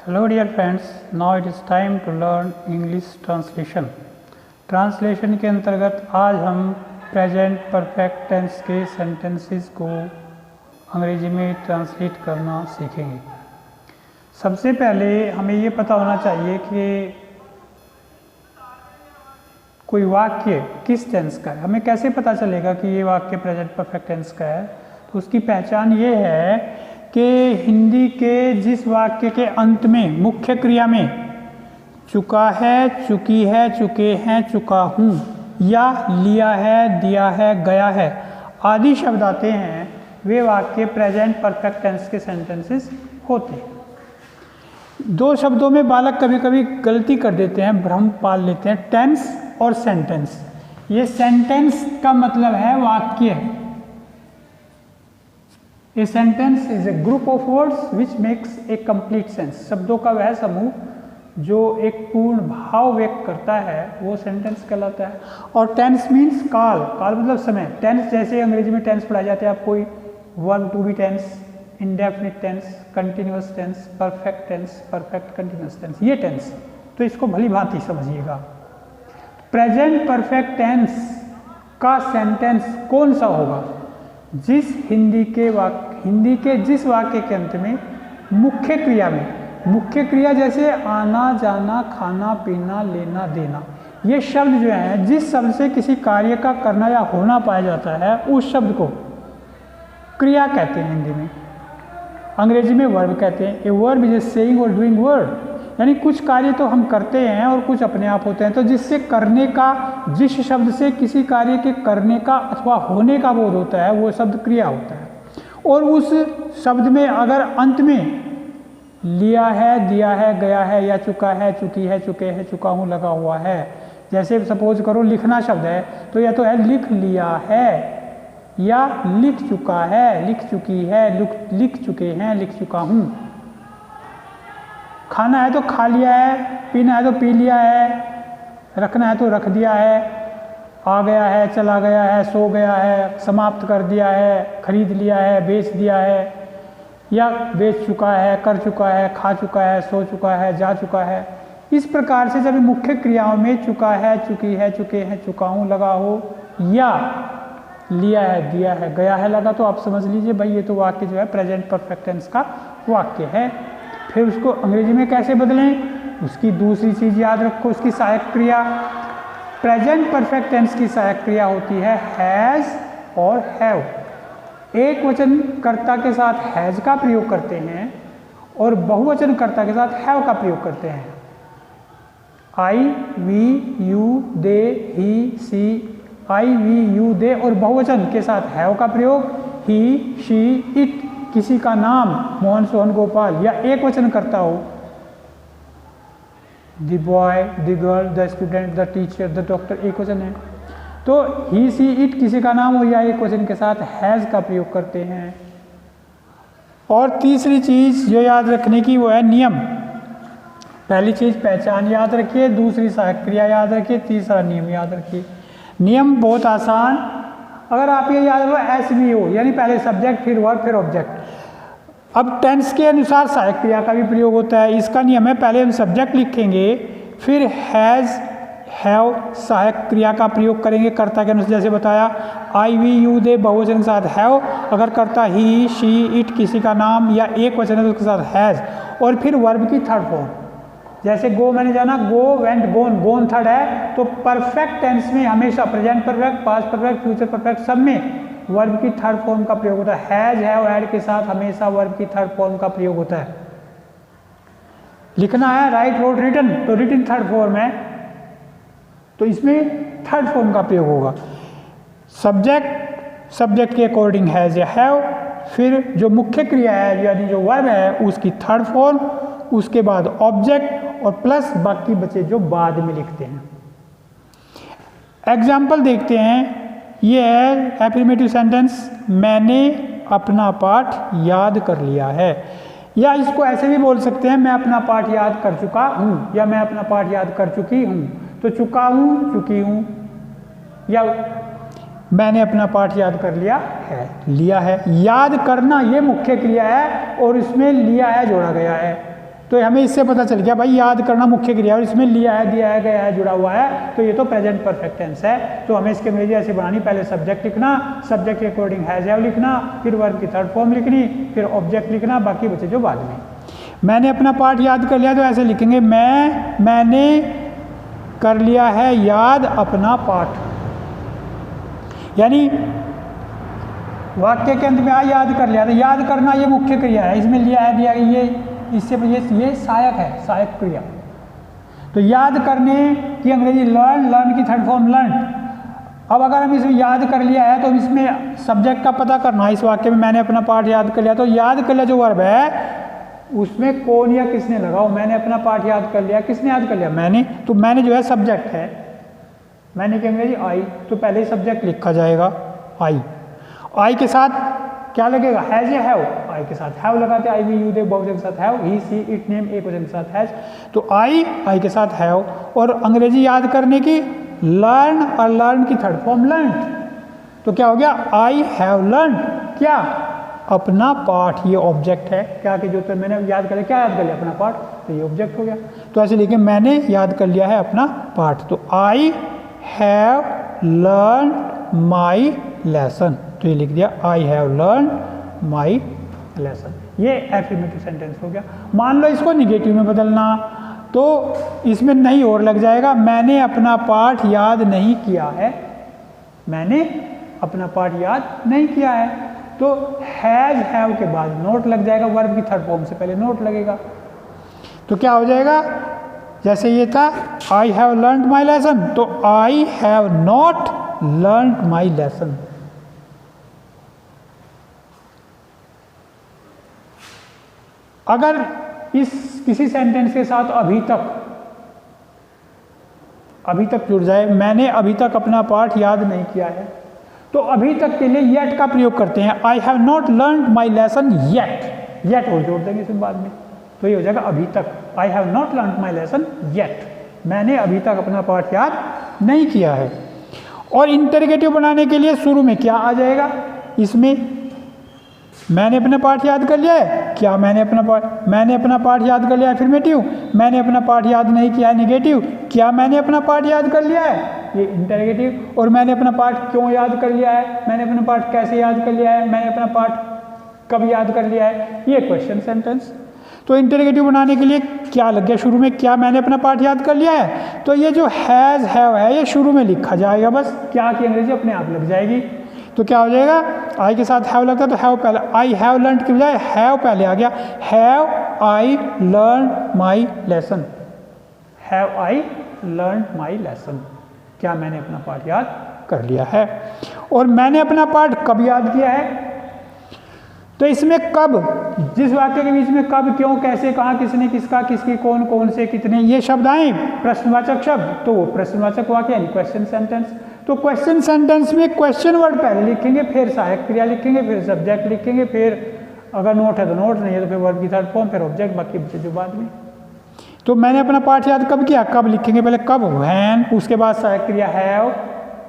Hello dear friends, now it is time to learn English translation. Translation के अंतर्गत आज हम प्रेजेंट परफेक्ट टेंस के सेंटेंसेस को अंग्रेजी में ट्रांसलेट करना सीखेंगे। सबसे पहले हमें ये पता होना चाहिए कि कोई वाक्य किस टेंस का है। हमें कैसे पता चलेगा कि ये वाक्य प्रेजेंट परफेक्ट टेंस का है? तो उसकी पहचान ये है कि हिंदी के जिस वाक्य के अंत में मुख्य क्रिया में चुका है, चुकी है, चुके हैं, चुका हूँ या लिया है, दिया है, गया है आदि शब्द आते हैं, वे वाक्य प्रेजेंट परफेक्ट टेंस के सेंटेंसेस होते हैं। दो शब्दों में बालक कभी कभी गलती कर देते हैं, भ्रम पाल लेते हैं, टेंस और सेंटेंस। ये सेंटेंस का मतलब है वाक्य। A sentence is a group of words which makes a complete sense। शब्दों का वह समूह जो एक पूर्ण भाव व्यक्त करता है वो सेंटेंस कहलाता है। और टेंस मीन्स काल, काल मतलब समय। टेंस जैसे अंग्रेजी में टेंस पढ़ाए जाते हैं, आप कोई verb to be tense, indefinite tense, continuous tense, perfect tense, perfect continuous tense, ये टेंस। तो इसको भली भांति समझिएगा। प्रेजेंट परफेक्ट टेंस का सेंटेंस कौन सा होगा? जिस हिंदी के जिस वाक्य के अंत में मुख्य क्रिया में, मुख्य क्रिया जैसे आना जाना, खाना पीना, लेना देना, ये शब्द जो हैं जिस शब्द से किसी कार्य का करना या होना पाया जाता है उस शब्द को क्रिया कहते हैं हिंदी में। अंग्रेजी में वर्ब कहते हैं। A verb is a saying और डूइंग वर्ड, यानी कुछ कार्य तो हम करते हैं और कुछ अपने आप होते हैं। तो जिससे करने का, जिस शब्द से किसी कार्य के करने का अथवा होने का बोध होता है वो शब्द क्रिया होता है। और उस शब्द में अगर अंत में लिया है, दिया है, गया है या चुका है, चुकी है, चुके हैं, चुका हूँ लगा हुआ है। जैसे सपोज करो लिखना शब्द है तो या तो है लिख लिया है या लिख चुका है, लिख चुकी है, लिख चुके हैं, लिख चुका हूँ। खाना है तो खा लिया है, पीना है तो पी लिया है, रखना है तो रख दिया है, आ गया है, चला गया है, सो गया है, समाप्त कर दिया है, खरीद लिया है, बेच दिया है या बेच चुका है, कर चुका है, खा चुका है, सो चुका है, जा चुका है। इस प्रकार से जब मुख्य क्रियाओं में चुका है, चुकी है, चुके हैं, चुका हूँ लगा हो या लिया है, दिया है, गया है लगा, तो आप समझ लीजिए भाई ये तो वाक्य जो है प्रेजेंट परफेक्ट टेंस का वाक्य है। फिर उसको अंग्रेजी में कैसे बदलें? उसकी दूसरी चीज़ याद रखो, उसकी सहायक क्रिया। प्रेजेंट परफेक्ट टेंस की सहायक क्रिया होती है हैज़ और हैव। एक वचन कर्ता के साथ हैज़ का प्रयोग करते हैं और बहुवचन कर्ता के साथ हैव का प्रयोग करते हैं। I, we, you, they, he, she, I, we, you, they और बहुवचन के साथ हैव का प्रयोग ही, शी, इट। किसी का नाम मोहन, सोहन, गोपाल या एक वचन करता हो, the boy, the girl, the student, the teacher, the doctor, एक वचन है। तो ही, सी, इट किसी का नाम हो या एक वचन के साथ हैज़ का प्रयोग करते हैं। और तीसरी चीज़ जो याद रखने की वो है नियम। पहली चीज़ पहचान याद रखिए, दूसरी सहायक क्रिया याद रखिए, तीसरा नियम याद रखिए। नियम बहुत आसान, अगर आप ये याद रखो SVO यानी पहले सब्जेक्ट फिर वर्ब फिर ऑब्जेक्ट। अब टेंस के अनुसार सहायक क्रिया का भी प्रयोग होता है। इसका नियम है पहले हम सब्जेक्ट लिखेंगे फिर हैज़ हैव सहायक क्रिया का प्रयोग करेंगे कर्ता के अनुसार। जैसे बताया आई, वी, यू, दे बहुवचन के साथ हैव, अगर कर्ता ही, शी, इट किसी का नाम या एक वचन है तो उसके साथ हैज़। और फिर वर्ब की थर्ड फॉर्म, जैसे गो मैंने जाना, गो, वेंट, गोन, गोन थर्ड है। तो परफेक्ट टेंस में हमेशा present perfect, past perfect, future perfect सब में वर्ब की थर्ड फॉर्म का प्रयोग होता है। हैज, हैव, हैड के साथ हमेशा वर्ब की थर्ड फॉर्म का प्रयोग होता है। लिखना है राइट, रोट, रिटन, तो रिटन थर्ड फॉर्म है तो इसमें थर्ड फॉर्म का प्रयोग होगा। सब्जेक्ट के अकॉर्डिंग हैज या हैव, फिर जो मुख्य क्रिया है यानी जो वर्ब है उसकी थर्ड फॉर्म, उसके बाद ऑब्जेक्ट और प्लस बाकी बचे जो बाद में लिखते हैं। एग्जाम्पल देखते हैं, ये है एफर्मेटिव सेंटेंस, मैंने अपना पाठ याद कर लिया है। या इसको ऐसे भी बोल सकते हैं, मैं अपना पाठ याद कर चुका हूँ या मैं अपना पाठ याद कर चुकी हूँ। तो चुका हूँ, चुकी हूँ या मैंने अपना पाठ याद कर लिया है, लिया है। याद करना ये मुख्य क्रिया है और इसमें लिया है जोड़ा गया है। तो हमें इससे पता चल गया भाई याद करना मुख्य क्रिया और इसमें लिया है, दिया है, गया है, जुड़ा हुआ है, तो ये तो प्रेजेंट परफेक्ट टेंस है। तो हमें इसकी अंग्रेजी ऐसे बनानी, पहले सब्जेक्ट लिखना, सब्जेक्ट के अकॉर्डिंग हैज हैव लिखना, फिर वर्ब की थर्ड फॉर्म लिखनी, फिर ऑब्जेक्ट लिखना, बाकी बचे जो बाद में। मैंने अपना पाठ याद कर लिया तो ऐसे लिखेंगे मैंने कर लिया है याद अपना पाठ, यानी वाक्य के अंत में आ याद कर लिया, तो याद करना ये मुख्य क्रिया है, इसमें लिया है, दिया है, ये सहायक है, सहायक क्रिया। तो याद करने की अंग्रेजी लर्न की थर्ड फॉर्म लर्न। अब अगर हम इसमें याद कर लिया है तो इसमें सब्जेक्ट का पता करना है। इस वाक्य में मैंने अपना पाठ याद कर लिया, तो याद कर लिया जो वर्ब है उसमें कौन या किसने लगाओ। मैंने अपना पाठ याद कर लिया, किसने याद कर लिया? मैंने। तो मैंने जो है सब्जेक्ट है, मैंने की अंग्रेजी आई, तो पहले ही सब्जेक्ट लिखा जाएगा आई के साथ क्या लगेगा? हैज या हैव। आई के साथ हैव लगाते, आई वी यू दे बहुवचन के साथ have, he see it name एक वचन के साथ हैज। तो आई के साथ हैव। और अंग्रेजी याद करने की लर्न और लर्न की थर्ड फॉर्म लर्न। तो क्या हो गया? आई हैव लर्न क्या? अपना पाठ। ये ऑब्जेक्ट है क्या कि जो तो मैंने याद कर लिया, क्या याद कर लिया? अपना पाठ। तो ये ऑब्जेक्ट हो गया। तो ऐसे लिखे मैंने याद कर लिया है अपना पाठ। तो I have learn my lesson. तो ये लिख दिया I have learn my lesson. ये एफर्मेटिव सेंटेंस हो गया। मान लो इसको निगेटिव में बदलना, तो इसमें नहीं और लग जाएगा। मैंने अपना पाठ याद नहीं किया है, मैंने अपना पाठ याद नहीं किया है। तो हैज हैव के बाद नोट लग जाएगा, वर्ब की थर्ड फॉर्म से पहले नोट लगेगा। तो क्या हो जाएगा? जैसे ये था I have learned my lesson, तो I have not learned my lesson. अगर इस किसी सेंटेंस के साथ अभी तक जुड़ जाए, मैंने अभी तक अपना पाठ याद नहीं किया है, तो अभी तक के लिए येट का प्रयोग करते हैं। आई have not learned my lesson yet और जोड़ देंगे इसमें बाद में, तो ये हो जाएगा अभी तक। आई have not learned my lesson yet, मैंने अभी तक अपना पाठ याद नहीं किया है। और इंटरोगेटिव बनाने के लिए शुरू में क्या आ जाएगा? इसमें मैंने अपना पाठ याद कर लिया है, क्या मैंने अपना पाठ याद कर लिया है अफर्मेटिव। मैंने अपना पाठ याद नहीं किया है निगेटिव, क्या मैंने अपना पाठ याद कर लिया है, ये इंटरोगेटिव। और मैंने अपना पाठ क्यों याद कर लिया है, मैंने अपना पाठ कैसे याद कर लिया है, मैंने अपना पाठ कब याद कर लिया है, ये क्वेश्चन सेंटेंस। तो इंटरोगेटिव बनाने के लिए क्या लग गया शुरू में? क्या मैंने अपना पाठ याद कर लिया है। तो ये जो हैज हैव है ये शुरू में लिखा जाएगा, बस क्या की अंग्रेजी अपने आप लग जाएगी। तो क्या हो जाएगा? आई के साथ हैव लगता है तो हैव पहले, आई हैव लर्नड के बजाय हैव पहले आ गया। Have I learned my lesson, have I learned my lesson, क्या मैंने अपना पाठ याद कर लिया है। और मैंने अपना पाठ कब याद किया है, तो इसमें कब, जिस वाक्य के बीच में कब, क्यों, कैसे, कहाँ, किसने, किसका, किसकी, कौन, कौन से, कितने, ये शब्द आए प्रश्नवाचक शब्द, तो वो प्रश्नवाचक वाक्य यानी क्वेश्चन सेंटेंस। तो क्वेश्चन सेंटेंस में क्वेश्चन वर्ड पहले लिखेंगे, फिर सहायक क्रिया लिखेंगे, फिर सब्जेक्ट लिखेंगे, फिर अगर नोट है तो नोट, नहीं है तो फिर वर्ब की थर्ड फॉर्म, फिर ऑब्जेक्ट, बाकी बचे जो बाद में। तो मैंने अपना पाठ याद कब किया, कब लिखेंगे पहले, कब, व्हेन, उसके बाद सहायक क्रिया हैव,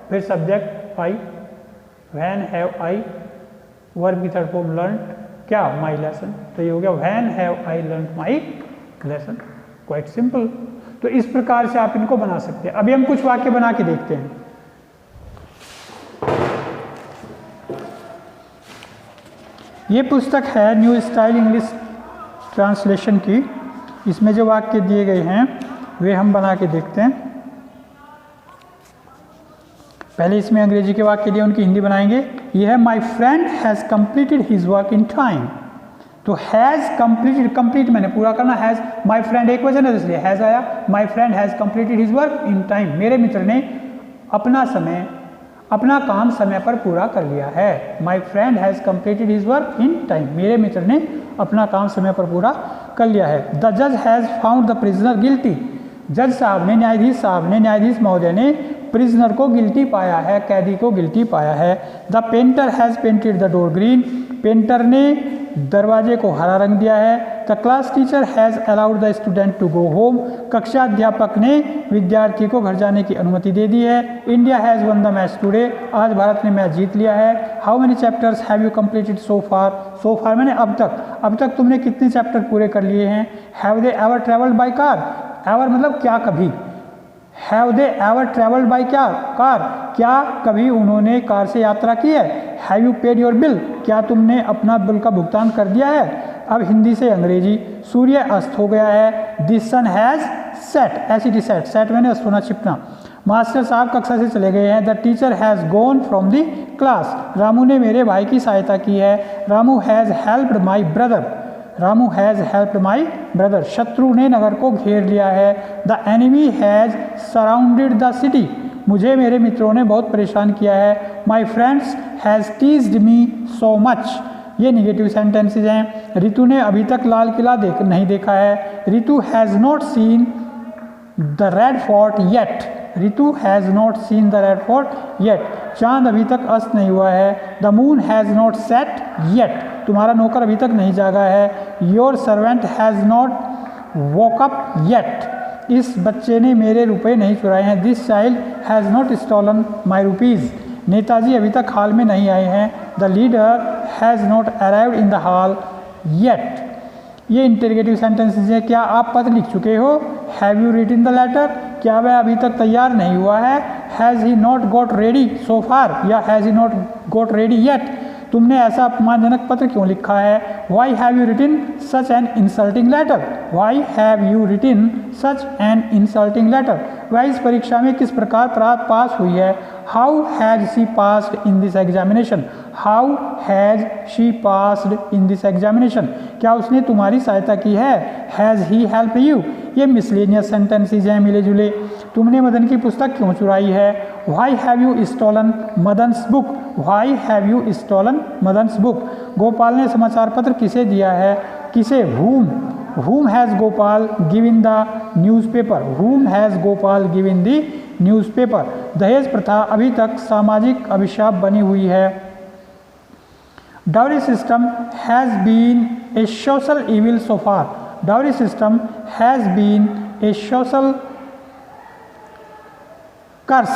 फिर subject I, when have I, verb की थर्ड फॉर्म लर्न क्या, माई लेसन। तो ये हो गया when have I learned my lesson. Quite simple. तो इस प्रकार से आप इनको बना सकते हैं। अभी हम कुछ वाक्य बना के देखते हैं। ये पुस्तक है न्यू स्टाइल इंग्लिश ट्रांसलेशन की। इसमें जो वाक्य दिए गए हैं वे हम बना के देखते हैं। पहले इसमें अंग्रेजी के वाक्य दिए, उनकी हिंदी बनाएंगे। ये है my friend has completed his work in time. तो हैज़ कम्प्लीटेड, कंप्लीट मैंने पूरा करना, हैज़, माई फ्रेंड एक वजह है इसलिए हैज़ आया। My friend has completed his work in time, मेरे मित्र ने अपना काम समय पर पूरा कर लिया है। My friend has completed his work in time, मेरे मित्र ने अपना काम समय पर पूरा कर लिया है। द जज has found the prisoner guilty, जज साहब ने, न्यायाधीश महोदय ने प्रिजनर को गिल्टी पाया है, कैदी को गिल्टी पाया है। The painter has painted the door green, painter ने दरवाजे को हरा रंग दिया है। The class teacher has allowed the student to go home, कक्षा अध्यापक ने विद्यार्थी को घर जाने की अनुमति दे दी है। India has won the match today, आज भारत ने मैच जीत लिया है। How many chapters have you completed so far, so far मैंने अब तक तुमने कितने चैप्टर पूरे कर लिए हैं। Have they ever travelled by car, ever मतलब क्या कभी, have they ever travelled by car, क्या कभी उन्होंने कार से यात्रा की है। Have you paid your bill, क्या तुमने अपना बिल का भुगतान कर दिया है। अब हिंदी से अंग्रेजी, सूर्य अस्त हो गया है। This sun has set, S E T set, set मैंने अस्त होना छिपना। मास्टर साहब कक्षा से चले गए हैं। The teacher has gone from the class, Ramu ने मेरे भाई की सहायता की है। Ramu has helped my brother, Ramu has helped my brother, शत्रु ने नगर को घेर लिया है। The enemy has surrounded the city, मुझे मेरे मित्रों ने बहुत परेशान किया है। My friends has teased me so much, ये निगेटिव सेंटेंसेज हैं। रितु ने अभी तक लाल किला नहीं देखा है। Ritu has not seen the red fort yet, Ritu has not seen the red fort yet, चांद अभी तक अस्त नहीं हुआ है। The moon has not set yet, तुम्हारा नौकर अभी तक नहीं जागा है। Your servant has not woke up yet, इस बच्चे ने मेरे रुपए नहीं चुराए हैं। This child has not stolen my rupees, Netaji अभी तक हाल में नहीं आए हैं। The leader has not arrived in the hall yet, ये इंटरोगेटिव सेंटेंसेज है। क्या आप पत्र लिख चुके हो। Have you written the letter, क्या वह अभी तक तैयार नहीं हुआ है। Has he not got ready so far, या has he not got ready yet, तुमने ऐसा अपमानजनक पत्र क्यों लिखा है। Why have you written such an insulting letter, why have you written such an insulting letter, वह इस परीक्षा में किस प्रकार पास हुई है। How has she passed in this examination, how has she passed in this examination, क्या उसने तुम्हारी सहायता की है। हैज़ ही हेल्प यू, ये मिसलेनियस सेंटेंसेज हैं मिले जुले। तुमने मदन की पुस्तक क्यों चुराई है। Why have you stolen Madan's book, why have you stolen Madan's book, Gopal ने समाचार पत्र किसे दिया है। किसे, whom has Gopal given the newspaper, whom has Gopal given the newspaper. दहेज प्रथा अभी तक सामाजिक अभिशाप बनी हुई है। Dowry system has been a social evil so far, dowry system has been a social curse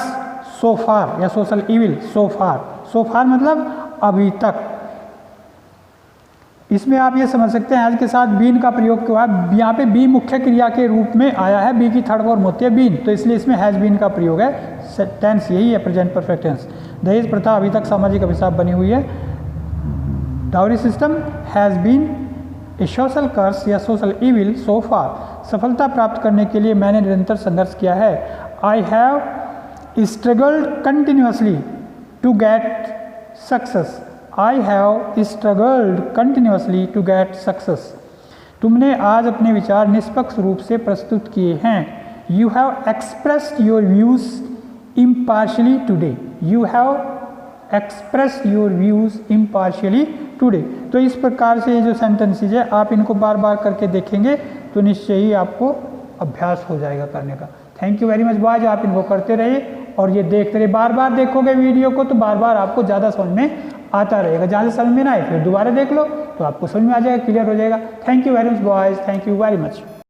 so far, या social evil so far, so फार मतलब अभी तक। इसमें आप ये समझ सकते हैं हैज़ के साथ बीन का प्रयोग हुआ है। यहाँ पे बी मुख्य क्रिया के रूप में आया है, बी की थर्ड फॉर्म होती है बीन, तो इसलिए इसमें हैज़ बीन का प्रयोग है। टेंस यही है, प्रेजेंट परफेक्ट टेंस। दहेज प्रथा अभी तक सामाजिक अभिशाप बनी हुई है। Dowry system has been a social curse या सोशल इविल सो फार, सफलता प्राप्त करने के लिए मैंने निरंतर संघर्ष किया है। I have struggled continuously to get success, I have struggled continuously to get success, तुमने आज अपने विचार निष्पक्ष रूप से प्रस्तुत किए हैं। You have expressed your views impartially today, you have expressed your views impartially today। तो इस प्रकार से ये जो सेंटेंसेज है आप इनको बार बार करके देखेंगे तो निश्चय ही आपको अभ्यास हो जाएगा करने का। Thank you very much boys, आप इनको करते रहिए और ये देखते रहिए। बार बार देखोगे वीडियो को तो बार बार आपको ज़्यादा समझ में आता रहेगा। जहाँ से समझ में ना आए फिर दोबारा देख लो तो आपको समझ में आ जाएगा, क्लियर हो जाएगा। Thank you very much boys, thank you very much.